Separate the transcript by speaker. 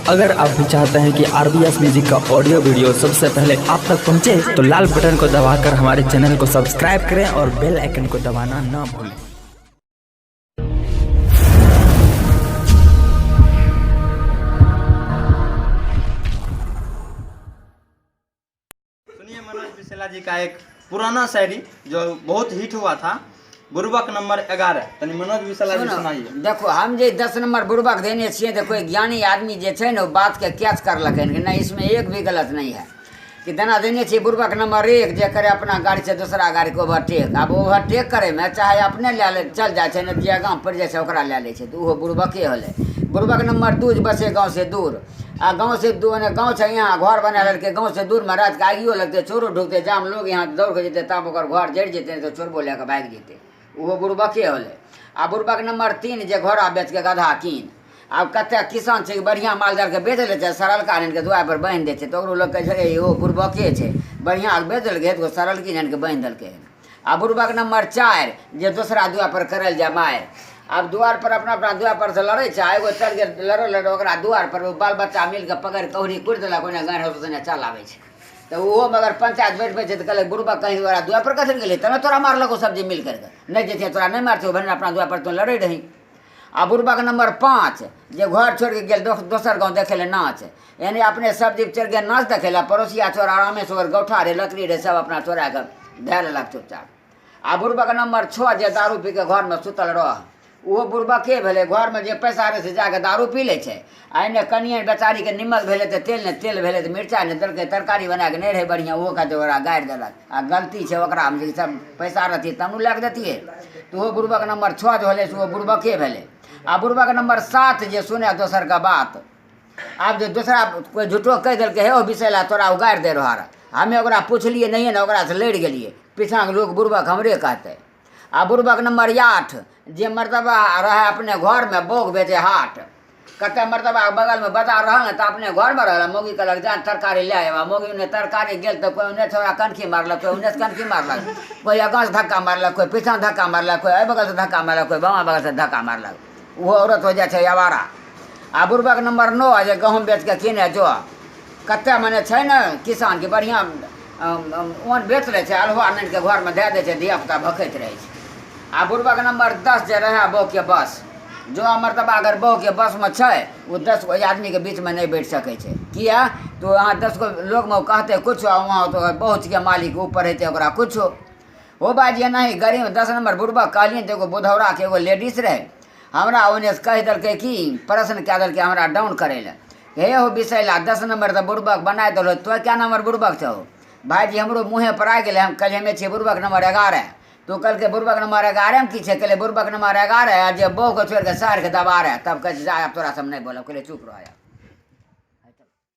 Speaker 1: अगर आप भी चाहते हैं कि RBS म्यूजिक का ऑडियो वीडियो सबसे पहले आप तक पहुंचे, तो लाल बटन को दबाकर हमारे चैनल को सब्सक्राइब करें और बेल आइकन को दबाना ना भूलें।
Speaker 2: सुनिए मनोज विसेला जी का एक पुराना शायरी जो बहुत हिट हुआ था, बुर्बक नंबर 11। तनी मनोज विसेला जी सुनाइए।
Speaker 3: देखो हम जे 10 नंबर बुर्बक देने छिए तो कोई ज्ञानी आदमी जे छै न बात के कैच करलक कि नहीं, इसमें एक भी गलत नहीं है कि देना देने छिए बुर्बक नंबर 1 जे करे अपना गाड़ी से दूसरा गाड़ी को ओवरटेक। अब ओवरटेक करे में चाहे अपने ले चल जाए न जे गाँव पड़ जाए ओकरा ले ले तो वो बुर्बके होले। बुर्बक नंबर 2 बसे गाँव से दूर, आ गाँव से दूर गाँव से यहाँ घर बना लड़के गाँव से दूर में रात के आगियो लगते, चोरो ढुकते, जाम लोग यहाँ दौड़ के जेते तब ओकर घर जड़ जेते तो चोरबो लेके भाग जेते, वो बुर्बके होले। आ बुर्बक नंबर 3 जे घोड़ा बेच के गधा कीन। आब कते किसान छै बढ़िया माल जाल के बेच ले छै, सरल कान के दुआ पर बांध दे छै तो ओकरो लोग कहे छै ओ बुर्बके छै, बढ़िया बेच देलकै तो सरल कीन के बांध देलकै। आ बुर्बक नंबर 4 जे दूसरा दुआ पर करल जा मार। अब द्वार पर अपना अपना द्वार पर से लड़े छै, एगो चल के लड़ो ओकरा द्वार पर बाल बच्चा मिल के पकड़ कौड़ी कुट देलक, ओने गाड़ होत से चल आवे छै तो वो मगर पंचायत बैठ छै तो कहले बुर्बक कहीं ओकरा द्वार पर कथि गेलै तब तोरा मारलको सब्जी मिल करके नहीं जेतिए तोरा नहीं मारते भने अपना द्वार पर तो लड़े रही। आ बुर्बक नंबर 5 जे घर छोड़ के गेल दोसर गाँव देखे ले नाच, यानी अपने सब्जी चढ़ गए नाच देखे ला, पड़ोसिया चोर आरामे से गौठा रहे लकड़ी रहे सब अपना चोरा के धै लेलक चुपचाप। आ बुर्बक नंबर 6 जे दारू पी के घर में सुतल रह, वो बुर्बके भेले। घर में जे पैसा रहे से जाके दारू पी ले छै, आ इन्हें कनिए बेचारी के निमक भेले तो तेल ने तेल भेले तो मिर्चा ने देलकै, तरकारी बना के नहीं रहे बढ़िया वो का ओकरा गाड़ि देलक। आ गलती छै ओकरा में सब पैसा रहती तब लैके देतिए तो वो बुर्बक नंबर 6 जो होले वो बुर्बके भेले। आ बुर्बक नंबर 7 जे सुने दोसर का बात, आब जो दूसरा कोई झूठो कह दिल हे ओ बिसेला तोरा उगाड़ि दे रहा, हमें ओकरा पूछलिए नहीं ना, ओकरा से लड़ गेलिए, पीछा के लोग बुर्बक हमरे कहते। आ बुर्बक नंबर 8 जे मर्तबा रहे अपने घर में बोग बेचे हाट, कते मर्तबा बगल में बाजार रहा तो अपने घर में रहा, मौगी कहलक जान तरकारी ले आवा, मौगी उन्हें तरकारी गेल तो कोई उन्हें थोड़ा कनखी मारलक, कोई उन्हें कनखी मारलक, कोई आगाँ से धक्का मारलक, कोई पीछा धक्का मारलक, कोई अ बगल से धक्का मारलक, कोई बामा बगल से धक्का मारलक, वो औरत हो जाए आवारा। आ बुर्बक नंबर 9 जे गहूँम बेच के किने जो, कते मने छै न किसान के बढ़िया ओन बेच ले छै, अलहुआ आनि के घर में दे दे छै, धियापुता भखैत रहे छै। आ बुर्बक नंबर 10 जे रहे बो के बस, जो मर्तबा अगर बो के बस में छै वो 10 गो आदमी के बीच में नहीं बैठ सके छै, किया तो वहाँ 10 गो लोग में कहते कुछ वहाँ तो बहुत के मालिक ऊपर रहते ओकरा कुछो हो बाजिए नहीं। गरीब 10 नंबर बुर्बक कहलिए तो एगो बुधौरा के एगो लेडीज रहे, हमरा ओने से कह दिल्कै कि प्रश्न कह दिल्कै हमरा डाउन करे ले, हे हो बिसैला 10 नंबर तो बुर्बक बना दलो, तो क्या नंबर बुर्बक छो भाईजी, हमरो मुँहे पर आ गए, हम कल हमें छे बुर्बक नंबर 11 तो कल के बुर्बक नंबर 11 में की छे, कहले बुर्बक नंबर 11 जे बो को छोड़ के सार के दबा रहे, तब कह जा तोरा सब नहीं बोला, कहले चुप रह।